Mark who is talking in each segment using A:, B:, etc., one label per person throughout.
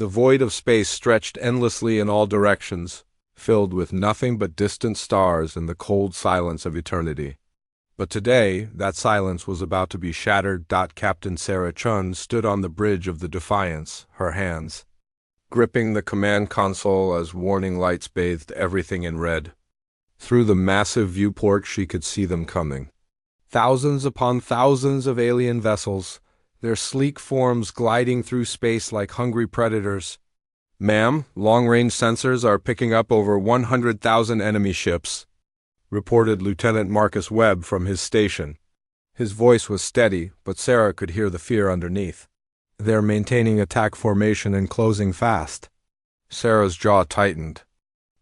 A: The void of space stretched endlessly in all directions, filled with nothing but distant stars and the cold silence of eternity. But today, that silence was about to be shattered. Captain Sarah Chun stood on the bridge of the Defiance, her hands gripping the command console as warning lights bathed everything in red. Through the massive viewport she could see them coming. Thousands upon thousands of alien vessels, their sleek forms gliding through space like hungry predators. "Ma'am, long-range sensors are picking up over 100,000 enemy ships," reported Lieutenant Marcus Webb from his station. His voice was steady, but Sarah could hear the fear underneath. "They're maintaining attack formation and closing fast." Sarah's jaw tightened.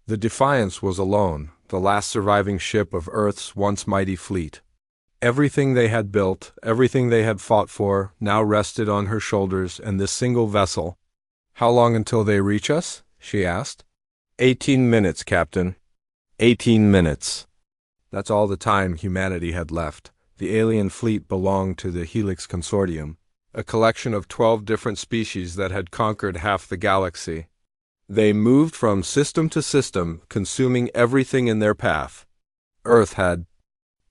A: The Defiance was alone, the last surviving ship of Earth's once mighty fleet. Everything they had built, everything they had fought for, now rested on her shoulders and this single vessel. "How long until they reach us?" she asked. 18 minutes, Captain. 18 minutes. That's all the time humanity had left. The alien fleet belonged to the Helix Consortium, a collection of 12 different species that had conquered half the galaxy. They moved from system to system, consuming everything in their path. Earth had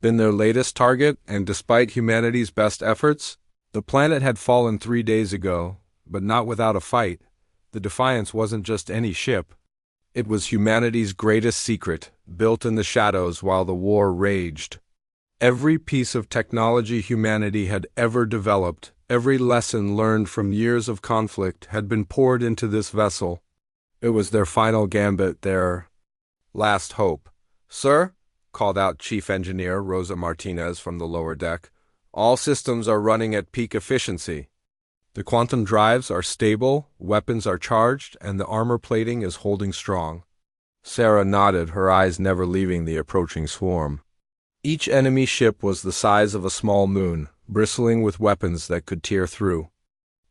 A: been their latest target, and despite humanity's best efforts, the planet had fallen 3 days ago, but not without a fight. The Defiance wasn't just any ship. It was humanity's greatest secret, built in the shadows while the war raged. Every piece of technology humanity had ever developed, every lesson learned from years of conflict had been poured into this vessel. It was their final gambit, their last hope. "Sir," called out Chief Engineer Rosa Martinez from the lower deck, "all systems are running at peak efficiency. The quantum drives are stable, weapons are charged, and the armor plating is holding strong." Sarah nodded, her eyes never leaving the approaching swarm. Each enemy ship was the size of a small moon, bristling with weapons that could tear through.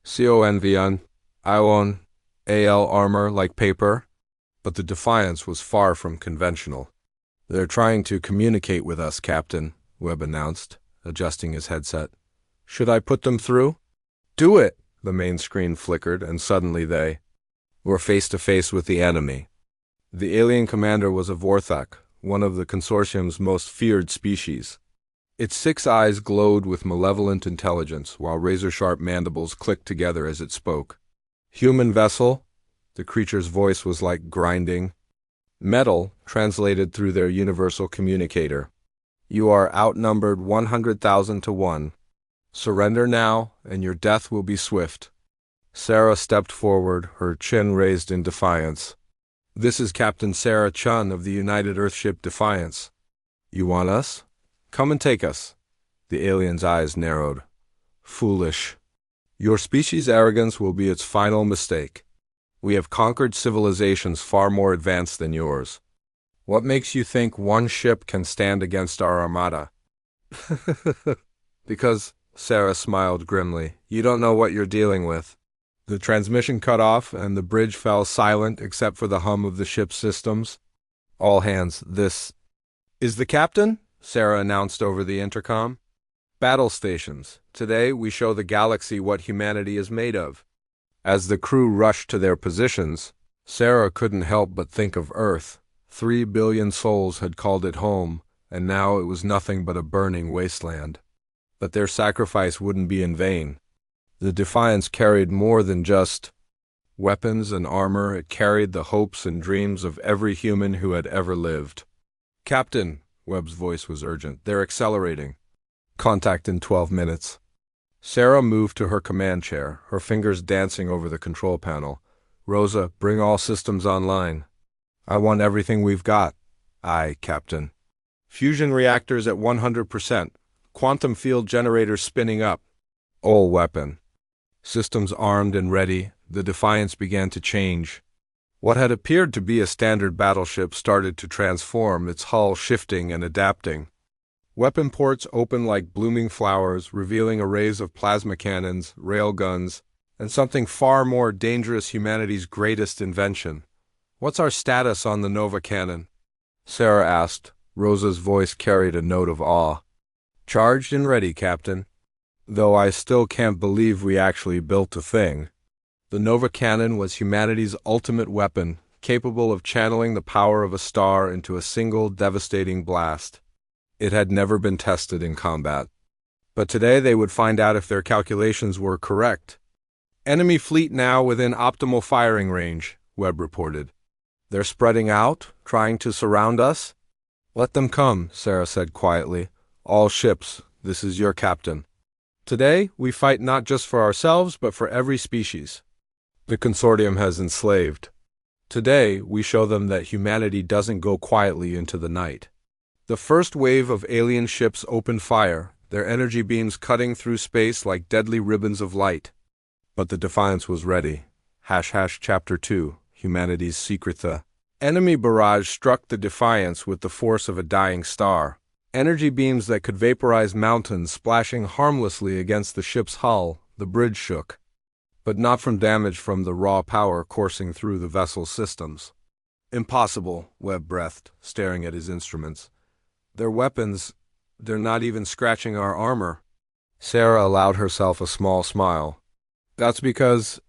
A: "Convion, Ion, AL armor like paper." But the Defiance was far from conventional. "They're trying to communicate with us, Captain," Webb announced, adjusting his headset. "Should I put them through?" "Do it!" The main screen flickered, and suddenly they were face to face with the enemy. The alien commander was a Vorthak, one of the Consortium's most feared species. Its 6 eyes glowed with malevolent intelligence, while razor-sharp mandibles clicked together as it spoke. "Human vessel?" The creature's voice was like grinding metal, translated through their universal communicator. "You are outnumbered 100,000 to 1. Surrender now, and your death will be swift." Sarah stepped forward, her chin raised in defiance. "This is Captain Sarah Chun of the United Earthship Defiance. You want us? Come and take us." The alien's eyes narrowed. "Foolish. Your species' arrogance will be its final mistake. We have conquered civilizations far more advanced than yours. What makes you think one ship can stand against our armada?" "Because," Sarah smiled grimly, "you don't know what you're dealing with." The transmission cut off, and the bridge fell silent except for the hum of the ship's systems. "All hands, this is the captain," Sarah announced over the intercom. "Battle stations. Today we show the galaxy what humanity is made of." As the crew rushed to their positions, Sarah couldn't help but think of Earth. 3 billion souls had called it home, and now it was nothing but a burning wasteland. But their sacrifice wouldn't be in vain. The Defiance carried more than just weapons and armor. It carried the hopes and dreams of every human who had ever lived. "Captain," Webb's voice was urgent, "they're accelerating. Contact in 12 minutes. Sarah moved to her command chair, her fingers dancing over the control panel. "Rosa, bring all systems online." "I want everything we've got." "Aye, Captain." "Fusion reactors at 100%. Quantum field generators spinning up." "All weapon." Systems armed and ready, the Defiance began to change. What had appeared to be a standard battleship started to transform, its hull shifting and adapting. Weapon ports opened like blooming flowers, revealing arrays of plasma cannons, railguns, and something far more dangerous, humanity's greatest invention. "What's our status on the Nova Cannon?" Sarah asked. Rosa's voice carried a note of awe. "Charged and ready, Captain. Though I still can't believe we actually built a thing." The Nova Cannon was humanity's ultimate weapon, capable of channeling the power of a star into a single devastating blast. It had never been tested in combat. But today they would find out if their calculations were correct. Enemy fleet now within optimal firing range, Webb reported. They're spreading out, trying to surround us? Let them come, Sarah said quietly. All ships, this is your captain. Today, we fight not just for ourselves, but for every species the consortium has enslaved. Today, we show them that humanity doesn't go quietly into the night. The first wave of alien ships opened fire, their energy beams cutting through space like deadly ribbons of light. But the Defiance was ready. Chapter 2, Humanity's Secret. The enemy barrage struck the Defiance with the force of a dying star. Energy beams that could vaporize mountains splashing harmlessly against the ship's hull. The bridge shook. But not from damage from the raw power coursing through the vessel's systems. Impossible, Webb breathed, staring at his instruments. Their weapons, they're not even scratching our armor. Sarah allowed herself a small smile. That's because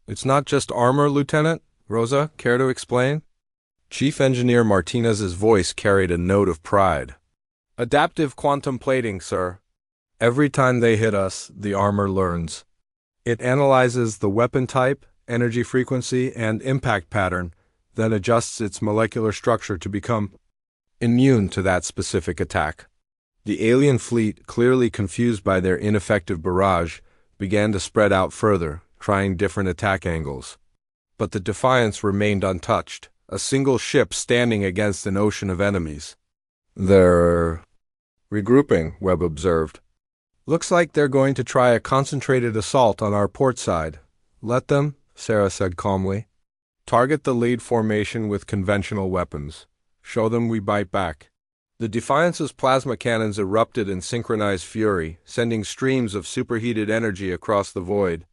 A: it's not just armor, Lieutenant. Rosa, care to explain? Chief Engineer Martinez's voice carried a note of pride. Adaptive quantum plating, sir. Every time they hit us, the armor learns. It analyzes the weapon type, energy frequency, and impact pattern, then adjusts its molecular structure to become immune to that specific attack. The alien fleet, clearly confused by their ineffective barrage, began to spread out further, trying different attack angles. But the Defiance remained untouched, a single ship standing against an ocean of enemies. They're regrouping, Webb observed. Looks like they're going to try a concentrated assault on our port side. Let them, Sarah said calmly. Target the lead formation with conventional weapons. Show them we bite back. The Defiance's plasma cannons erupted in synchronized fury, sending streams of superheated energy across the void.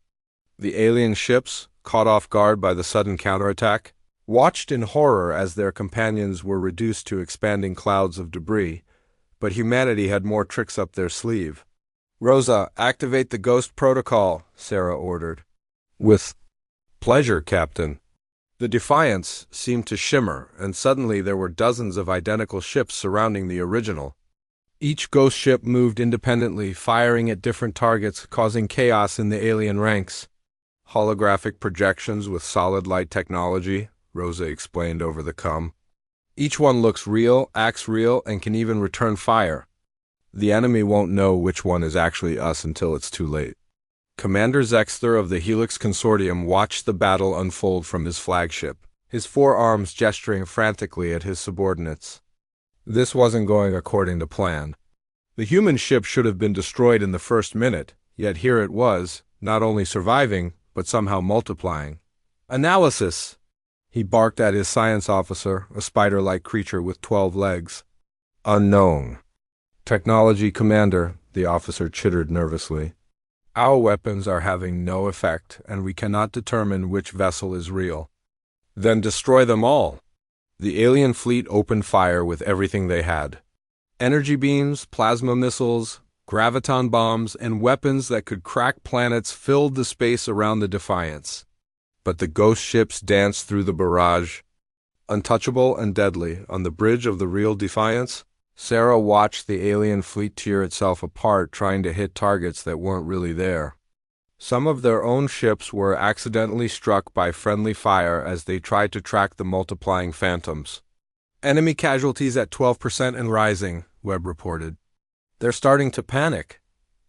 A: The alien ships, caught off guard by the sudden counterattack, watched in horror as their companions were reduced to expanding clouds of debris, but humanity had more tricks up their sleeve. Rosa, activate the Ghost Protocol, Sarah ordered. With pleasure, Captain. The Defiance seemed to shimmer, and suddenly there were dozens of identical ships surrounding the original. Each ghost ship moved independently, firing at different targets, causing chaos in the alien ranks. Holographic projections with solid light technology, Rosa explained over the comm. Each one looks real, acts real, and can even return fire. The enemy won't know which one is actually us until it's too late. Commander Zexter of the Helix Consortium watched the battle unfold from his flagship, his forearms gesturing frantically at his subordinates. This wasn't going according to plan. The human ship should have been destroyed in the first minute, yet here it was, not only surviving, but somehow multiplying. Analysis! He barked at his science officer, a spider-like creature with 12 legs. Unknown. Technology Commander, the officer chittered nervously. Our weapons are having no effect, and we cannot determine which vessel is real. Then destroy them all. The alien fleet opened fire with everything they had. Energy beams, plasma missiles, graviton bombs, and weapons that could crack planets filled the space around the Defiance. But the ghost ships danced through the barrage. Untouchable and deadly, on the bridge of the real Defiance, Sarah watched the alien fleet tear itself apart trying to hit targets that weren't really there. Some of their own ships were accidentally struck by friendly fire as they tried to track the multiplying phantoms. Enemy casualties at 12% and rising, Webb reported. They're starting to panic.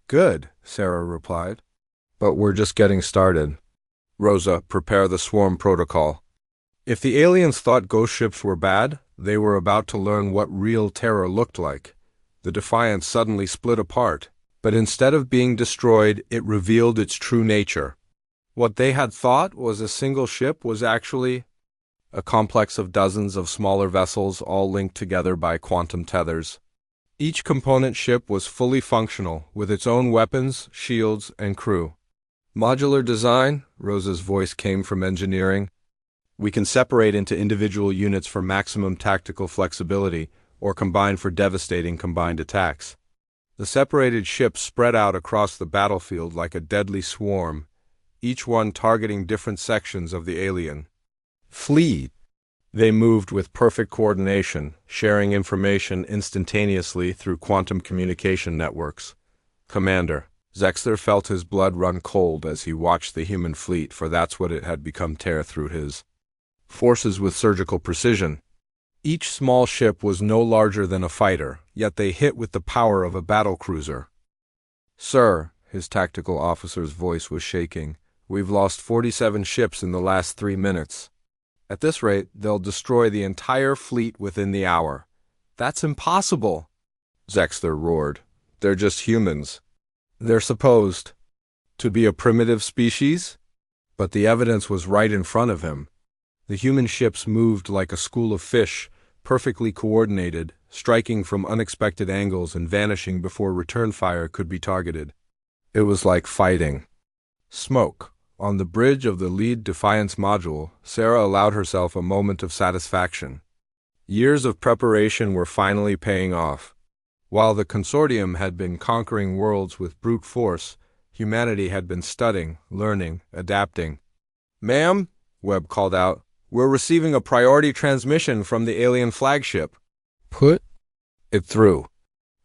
A: Good, Sarah replied. But we're just getting started. Rosa, prepare the swarm protocol. If the aliens thought ghost ships were bad, they were about to learn what real terror looked like. The Defiance suddenly split apart, but instead of being destroyed, it revealed its true nature. What they had thought was a single ship was actually a complex of dozens of smaller vessels all linked together by quantum tethers. Each component ship was fully functional, with its own weapons, shields, and crew. Modular design, Rosa's voice came from engineering. We can separate into individual units for maximum tactical flexibility, or combine for devastating combined attacks. The separated ships spread out across the battlefield like a deadly swarm, each one targeting different sections of the alien fleet. They moved with perfect coordination, sharing information instantaneously through quantum communication networks. Commander, Zexler felt his blood run cold as he watched the human fleet, for that's what it had become, tear through his forces with surgical precision. Each small ship was no larger than a fighter, yet they hit with the power of a battlecruiser. Sir, his tactical officer's voice was shaking, we've lost 47 ships in the last 3 minutes. At this rate, they'll destroy the entire fleet within the hour. That's impossible, Zexler roared. They're just humans. They're supposed to be a primitive species? But the evidence was right in front of him. The human ships moved like a school of fish, perfectly coordinated, striking from unexpected angles and vanishing before return fire could be targeted. It was like fighting. Smoke. On the bridge of the lead Defiance module, Sarah allowed herself a moment of satisfaction. Years of preparation were finally paying off. While the consortium had been conquering worlds with brute force, humanity had been studying, learning, adapting. "Ma'am," Webb called out, "we're receiving a priority transmission from the alien flagship." "Put it through."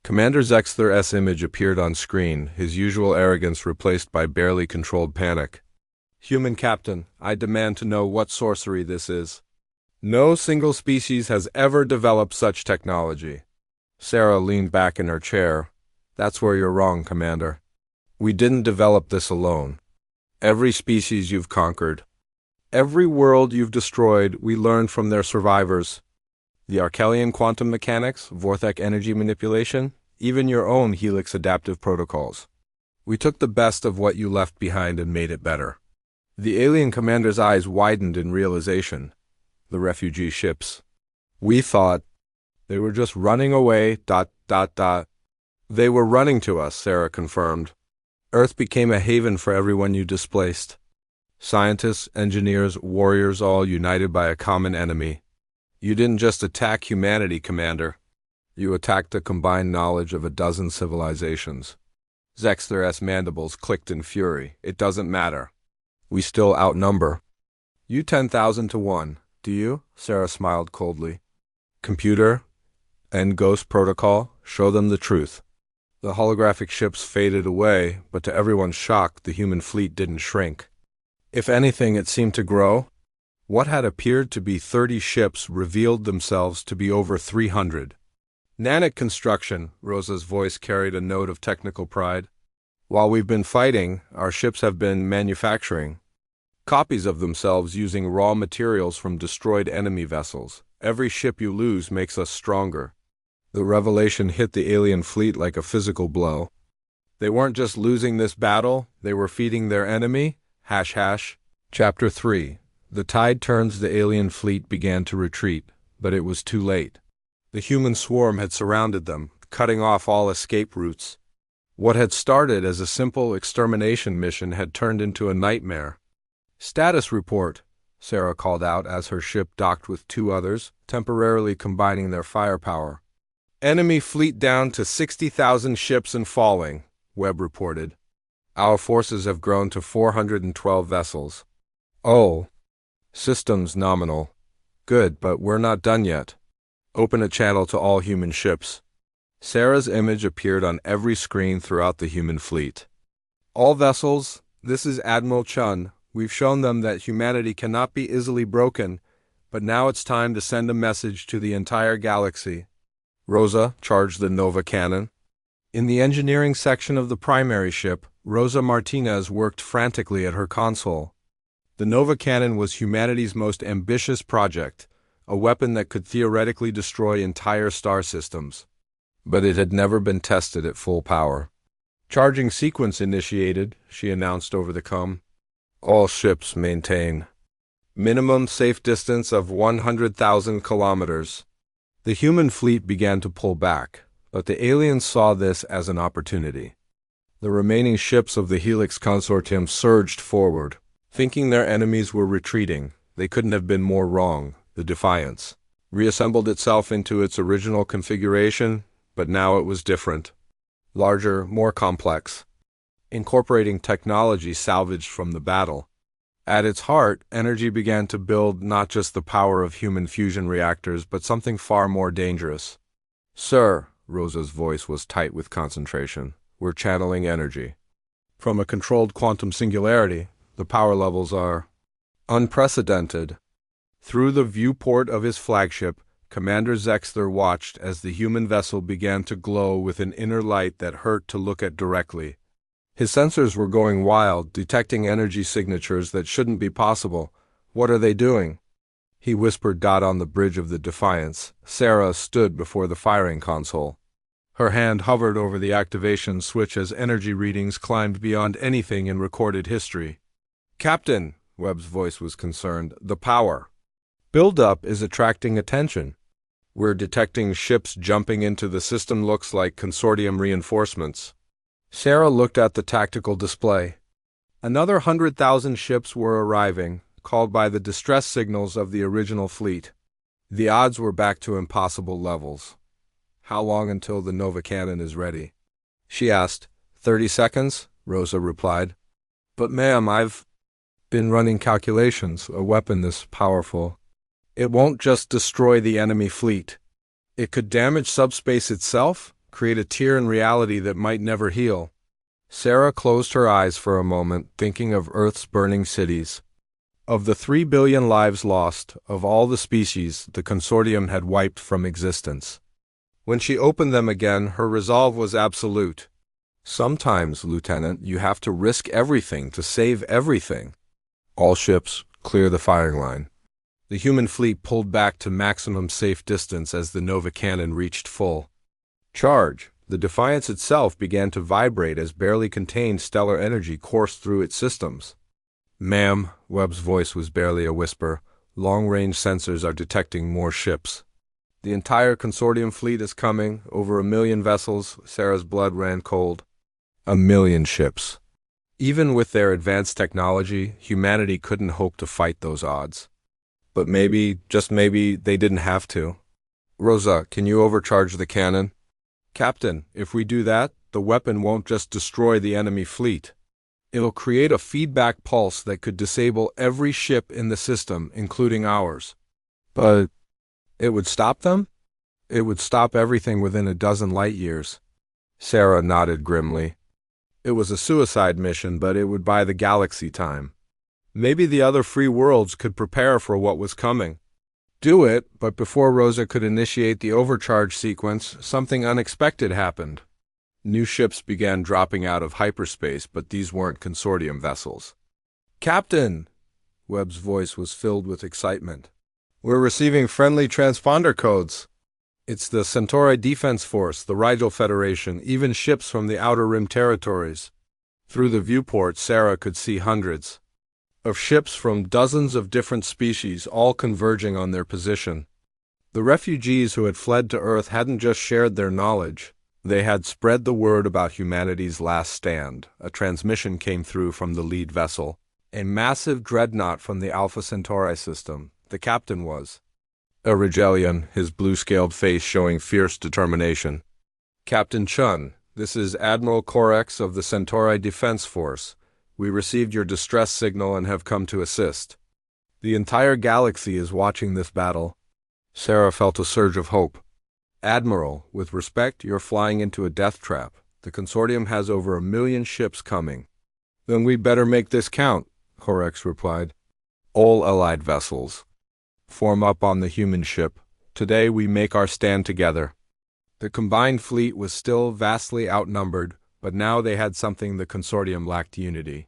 A: Commander Zexler's image appeared on screen, his usual arrogance replaced by barely controlled panic. "Human Captain, I demand to know what sorcery this is. No single species has ever developed such technology." Sarah leaned back in her chair. "That's where you're wrong, Commander. We didn't develop this alone. Every species you've conquered, every world you've destroyed, we learned from their survivors. The Archelian quantum mechanics, Vorthec energy manipulation, even your own Helix adaptive protocols. We took the best of what you left behind and made it better." The alien commander's eyes widened in realization. The refugee ships. "We thought they were just running away, ... They were running to us," Sarah confirmed. "Earth became a haven for everyone you displaced. Scientists, engineers, warriors, all united by a common enemy. You didn't just attack humanity, Commander. You attacked the combined knowledge of a dozen civilizations." Zexler's mandibles clicked in fury. "It doesn't matter. We still outnumber you 10,000 to 1, do you?" Sarah smiled coldly. "Computer and Ghost Protocol, show them the truth." The holographic ships faded away, but to everyone's shock, the human fleet didn't shrink. If anything, it seemed to grow. What had appeared to be 30 ships revealed themselves to be over 300. "Nanic construction," Rosa's voice carried a note of technical pride. "While we've been fighting, our ships have been manufacturing copies of themselves using raw materials from destroyed enemy vessels. Every ship you lose makes us stronger." The revelation hit the alien fleet like a physical blow. They weren't just losing this battle, they were feeding their enemy. ##. Chapter 3. The tide turns. The alien fleet began to retreat, but it was too late. The human swarm had surrounded them, cutting off all escape routes. What had started as a simple extermination mission had turned into a nightmare. "Status report," Sarah called out as her ship docked with 2 others, temporarily combining their firepower. "Enemy fleet down to 60,000 ships and falling," Webb reported. "Our forces have grown to 412 vessels." "Oh. Systems nominal. Good, but we're not done yet. Open a channel to all human ships." Sarah's image appeared on every screen throughout the human fleet. "All vessels, this is Admiral Chun. We've shown them that humanity cannot be easily broken, but now it's time to send a message to the entire galaxy." Rosa charged the Nova cannon. In the engineering section of the primary ship, Rosa Martinez worked frantically at her console. The Nova cannon was humanity's most ambitious project, a weapon that could theoretically destroy entire star systems. But it had never been tested at full power. "Charging sequence initiated," she announced over the comm. "All ships maintain minimum safe distance of 100,000 kilometers." The human fleet began to pull back, but the aliens saw this as an opportunity. The remaining ships of the Helix consortium surged forward. Thinking their enemies were retreating, they couldn't have been more wrong. The Defiance reassembled itself into its original configuration, but now it was different. Larger, more complex. incorporating technology salvaged from the battle. At its heart, energy began to build not just the power of human fusion reactors, but something far more dangerous. Sir, Rosa's voice was tight with concentration, we're channeling energy. From a controlled quantum singularity, the power levels are unprecedented. Through the viewport of his flagship, Commander Zexler watched as the human vessel began to glow with an inner light that hurt to look at directly. His sensors were going wild, detecting energy signatures that shouldn't be possible. What are they doing? He whispered on the bridge of the Defiance. Sarah stood before the firing console. Her hand hovered over the activation switch as energy readings climbed beyond anything in recorded history. Captain, Webb's voice was concerned, the power build-up is attracting attention. We're detecting ships jumping into the system, looks like consortium reinforcements. Sarah looked at the tactical display. Another 100,000 ships were arriving, called by the distress signals of the original fleet. The odds were back to impossible levels. How long until the Nova cannon is ready? She asked. 30 seconds, Rosa replied. But ma'am, I've been running calculations. A weapon this powerful, it won't just destroy the enemy fleet. It could damage subspace itself, create a tear in reality that might never heal. Sarah closed her eyes for a moment, thinking of Earth's burning cities. Of the 3 billion lives lost, of all the species the consortium had wiped from existence. When she opened them again, her resolve was absolute. Sometimes, Lieutenant, you have to risk everything to save everything. All ships, clear the firing line. The human fleet pulled back to maximum safe distance as the Nova cannon reached full charge. The Defiance itself began to vibrate as barely contained stellar energy coursed through its systems. Ma'am, Webb's voice was barely a whisper, long-range sensors are detecting more ships. The entire consortium fleet is coming, over 1 million vessels. Sarah's blood ran cold. 1 million ships. Even with their advanced technology, humanity couldn't hope to fight those odds. But maybe, just maybe, they didn't have to. Rosa, can you overcharge the cannon? Captain, if we do that, the weapon won't just destroy the enemy fleet. It'll create a feedback pulse that could disable every ship in the system, including ours. But it would stop them? It would stop everything within a dozen light years. Sarah nodded grimly. It was a suicide mission, but it would buy the galaxy time. Maybe the other free worlds could prepare for what was coming. Do it, but before Rosa could initiate the overcharge sequence, something unexpected happened. New ships began dropping out of hyperspace, but these weren't consortium vessels. Captain! Webb's voice was filled with excitement. We're receiving friendly transponder codes. It's the Centauri Defense Force, the Rigel Federation, even ships from the Outer Rim territories. Through the viewport, Sarah could see hundreds of ships from dozens of different species, all converging on their position. The refugees who had fled to Earth hadn't just shared their knowledge. They had spread the word about humanity's last stand. A transmission came through from the lead vessel. A massive dreadnought from the Alpha Centauri system. The captain was a Rigelian, his blue-scaled face showing fierce determination. Captain Chun, this is Admiral Corex of the Centauri Defense Force. We received your distress signal and have come to assist. The entire galaxy is watching this battle. Sarah felt a surge of hope. Admiral, with respect, you're flying into a death trap. The consortium has over 1 million ships coming. Then we'd better make this count, Corex replied. All allied vessels form up on the human ship. Today we make our stand together. The combined fleet was still vastly outnumbered, but now they had something the consortium lacked: unity.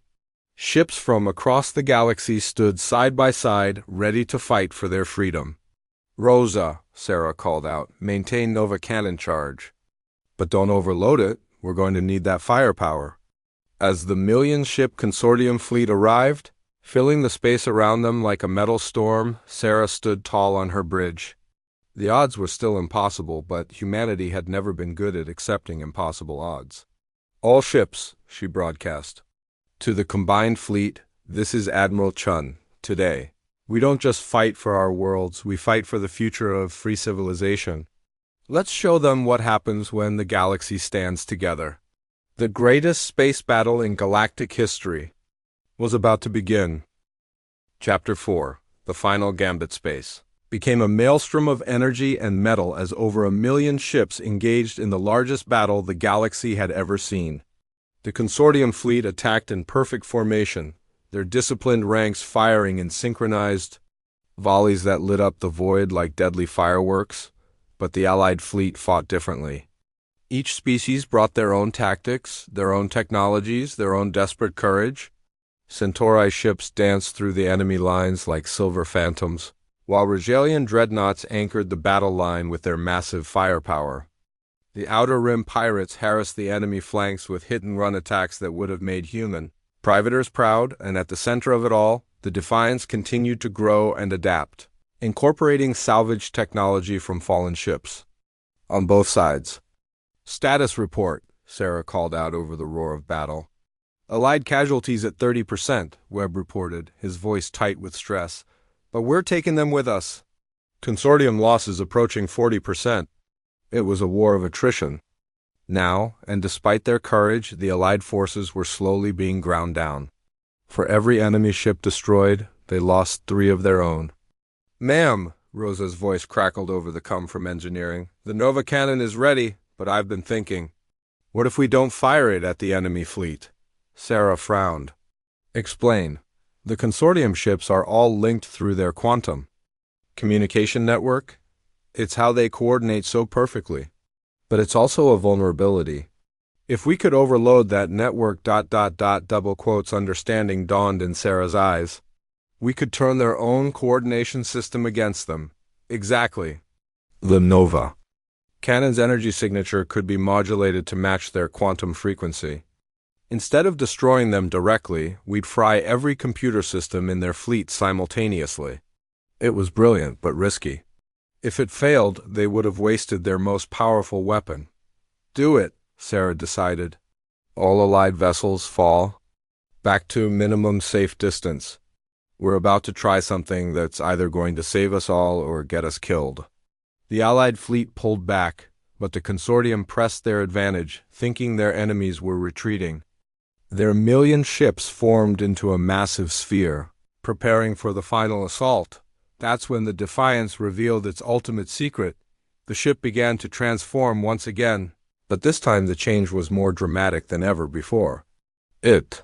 A: Ships from across the galaxy stood side by side, ready to fight for their freedom. Rosa, Sarah called out, maintain Nova cannon charge. But don't overload it, we're going to need that firepower. As the million-ship consortium fleet arrived, filling the space around them like a metal storm, Sarah stood tall on her bridge. The odds were still impossible, but humanity had never been good at accepting impossible odds. All ships, she broadcast. To the combined fleet, this is Admiral Chun. Today, we don't just fight for our worlds, we fight for the future of free civilization. Let's show them what happens when the galaxy stands together. The greatest space battle in galactic history was about to begin. Chapter 4, The Final Gambit Space, became a maelstrom of energy and metal as over 1,000,000 ships engaged in the largest battle the galaxy had ever seen. The consortium fleet attacked in perfect formation, their disciplined ranks firing in synchronized volleys that lit up the void like deadly fireworks, but the Allied fleet fought differently. Each species brought their own tactics, their own technologies, their own desperate courage. Centauri ships danced through the enemy lines like silver phantoms, while Regalian dreadnoughts anchored the battle line with their massive firepower. The Outer Rim pirates harassed the enemy flanks with hit-and-run attacks that would have made human privateers proud, and at the center of it all, the Defiance continued to grow and adapt, incorporating salvage technology from fallen ships. On both sides. "Status report," Sarah called out over the roar of battle. "Allied casualties at 30%, Webb reported, his voice tight with stress. "But we're taking them with us." "Consortium losses approaching 40%. It was a war of attrition. Now, and despite their courage, the Allied forces were slowly being ground down. For every enemy ship destroyed, they lost 3 of their own. "Ma'am," Rosa's voice crackled over the come from engineering, "the Nova cannon is ready, but I've been thinking. What if we don't fire it at the enemy fleet?" Sarah frowned. "Explain." "The consortium ships are all linked through their quantum communication network. It's how they coordinate so perfectly. But it's also a vulnerability. If we could overload that network ... double quotes understanding dawned in Sarah's eyes. We could turn their own coordination system against them." "Exactly." "The Nova cannon's energy signature could be modulated to match their quantum frequency. Instead of destroying them directly, we'd fry every computer system in their fleet simultaneously." It was brilliant, but risky. If it failed, they would have wasted their most powerful weapon. "Do it," Sarah decided. "All Allied vessels fall. Back to minimum safe distance. We're about to try something that's either going to save us all or get us killed." The Allied fleet pulled back, but the consortium pressed their advantage, thinking their enemies were retreating. Their 1,000,000 ships formed into a massive sphere, preparing for the final assault. That's when the Defiance revealed its ultimate secret. The ship began to transform once again, but this time the change was more dramatic than ever before. It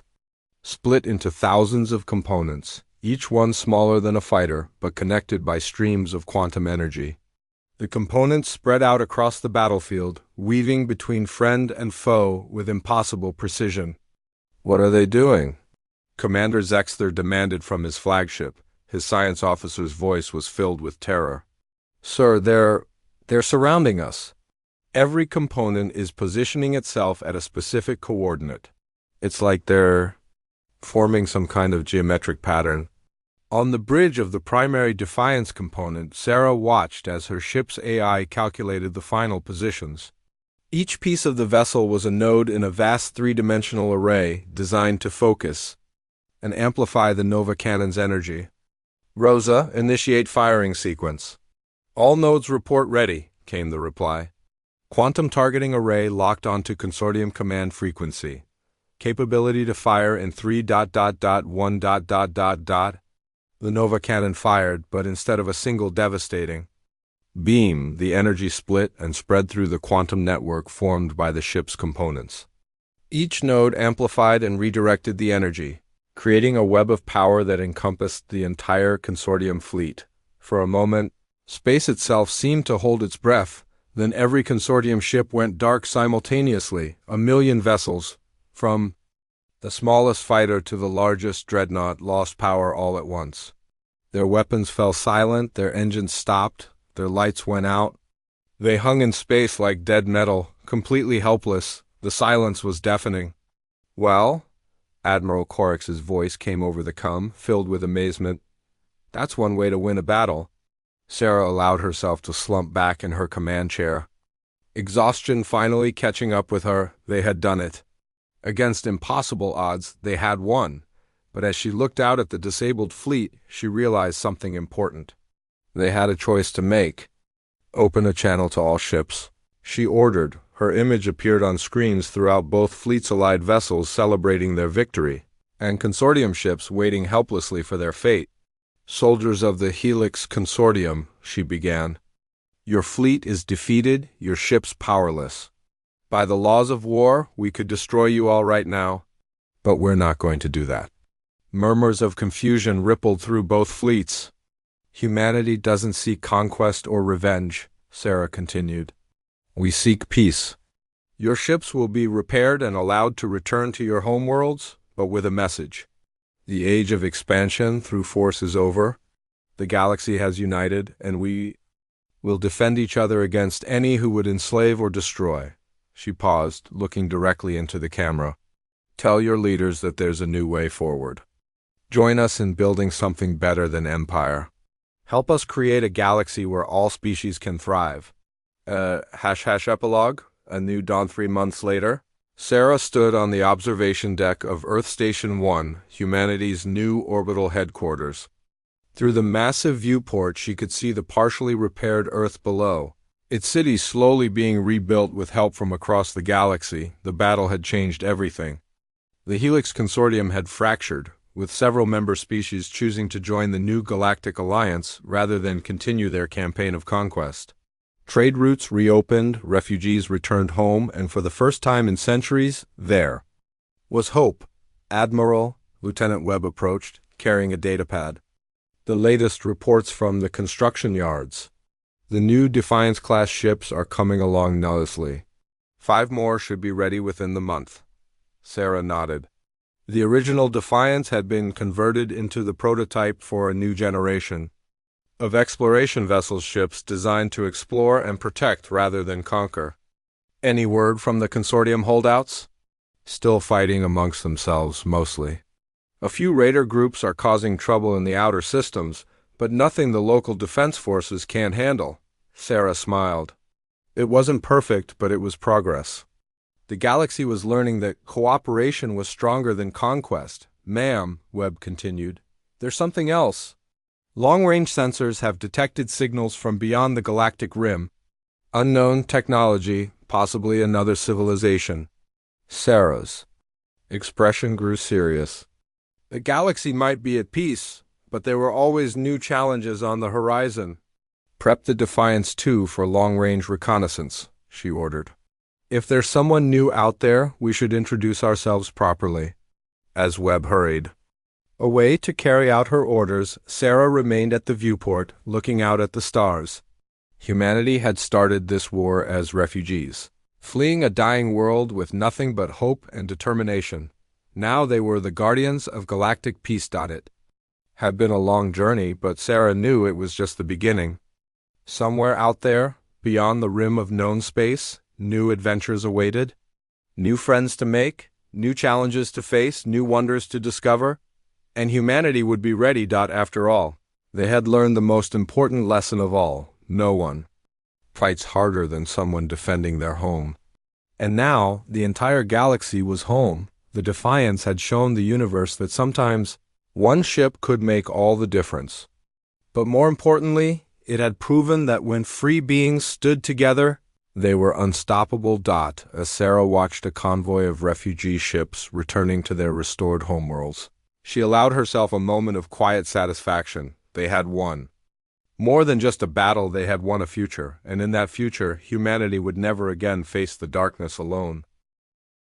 A: split into thousands of components, each one smaller than a fighter, but connected by streams of quantum energy. The components spread out across the battlefield, weaving between friend and foe with impossible precision. "What are they doing?" Commander Zexter demanded from his flagship. His science officer's voice was filled with terror. "Sir, they're surrounding us. Every component is positioning itself at a specific coordinate. It's like they're forming some kind of geometric pattern." On the bridge of the primary Defiance component, Sarah watched as her ship's AI calculated the final positions. Each piece of the vessel was a node in a vast 3-dimensional array designed to focus and amplify the Nova cannon's energy. "Rosa, initiate firing sequence." "All nodes report ready," came the reply. Quantum targeting array locked onto consortium command frequency. Capability to fire in 3.1. The Nova cannon fired, but instead of a single devastating beam, the energy split and spread through the quantum network formed by the ship's components. Each node amplified and redirected the energy, creating a web of power that encompassed the entire consortium fleet. For a moment, space itself seemed to hold its breath. Then every consortium ship went dark simultaneously. 1,000,000 vessels, from the smallest fighter to the largest dreadnought, lost power all at once. Their weapons fell silent, their engines stopped, their lights went out. They hung in space like dead metal, completely helpless. The silence was deafening. "Well?" Admiral Corix's voice came over the come, filled with amazement. "That's one way to win a battle." Sarah allowed herself to slump back in her command chair. Exhaustion finally catching up with her, they had done it. Against impossible odds, they had won. But as she looked out at the disabled fleet, she realized something important. They had a choice to make. "Open a channel to all ships," she ordered, Her image appeared on screens throughout both fleets, allied vessels celebrating their victory, and consortium ships waiting helplessly for their fate. "Soldiers of the Helix Consortium," she began, "your fleet is defeated, your ships powerless. By the laws of war, we could destroy you all right now, but we're not going to do that." Murmurs of confusion rippled through both fleets. "Humanity doesn't seek conquest or revenge," Sarah continued. "We seek peace. Your ships will be repaired and allowed to return to your homeworlds, but with a message. The age of expansion through force is over. The galaxy has united, and we will defend each other against any who would enslave or destroy." She paused, looking directly into the camera. "Tell your leaders that there's a new way forward. Join us in building something better than empire. Help us create a galaxy where all species can thrive." Epilogue, a new dawn 3 months later. Sarah stood on the observation deck of Earth Station 1, humanity's new orbital headquarters. Through the massive viewport, she could see the partially repaired Earth below, its city slowly being rebuilt with help from across the galaxy. The battle had changed everything. The Helix Consortium had fractured, with several member species choosing to join the new Galactic Alliance rather than continue their campaign of conquest. Trade routes reopened, refugees returned home, and for the first time in centuries, there was hope. "Admiral," Lieutenant Webb approached, carrying a datapad. "The latest reports from the construction yards. The new Defiance-class ships are coming along nicely. 5 more should be ready within the month." Sarah nodded. The original Defiance had been converted into the prototype for a new generation of exploration vessel ships designed to explore and protect rather than conquer. "Any word from the consortium holdouts?" "Still fighting amongst themselves, mostly. A few raider groups are causing trouble in the outer systems, but nothing the local defense forces can't handle." Sarah smiled. "It wasn't perfect, but it was progress. The galaxy was learning that cooperation was stronger than conquest." "Ma'am," Webb continued, "there's something else. Long-range sensors have detected signals from beyond the galactic rim. Unknown technology, possibly another civilization." Sarah's expression grew serious. "The galaxy might be at peace, but there were always new challenges on the horizon." "Prep the Defiance 2 for long-range reconnaissance," she ordered. "If there's someone new out there, we should introduce ourselves properly." As Webb hurried away to carry out her orders, Sarah remained at the viewport, looking out at the stars. Humanity had started this war as refugees, fleeing a dying world with nothing but hope and determination. Now they were the guardians of galactic peace. It had been a long journey, but Sarah knew it was just the beginning. Somewhere out there, beyond the rim of known space, new adventures awaited. New friends to make, new challenges to face, new wonders to discover. And humanity would be ready. After all, they had learned the most important lesson of all: no one fights harder than someone defending their home. And now, the entire galaxy was home. The Defiance had shown the universe that sometimes one ship could make all the difference. But more importantly, it had proven that when free beings stood together, they were unstoppable. As Sarah watched a convoy of refugee ships returning to their restored homeworlds, she allowed herself a moment of quiet satisfaction. They had won. More than just a battle, they had won a future, and in that future, humanity would never again face the darkness alone.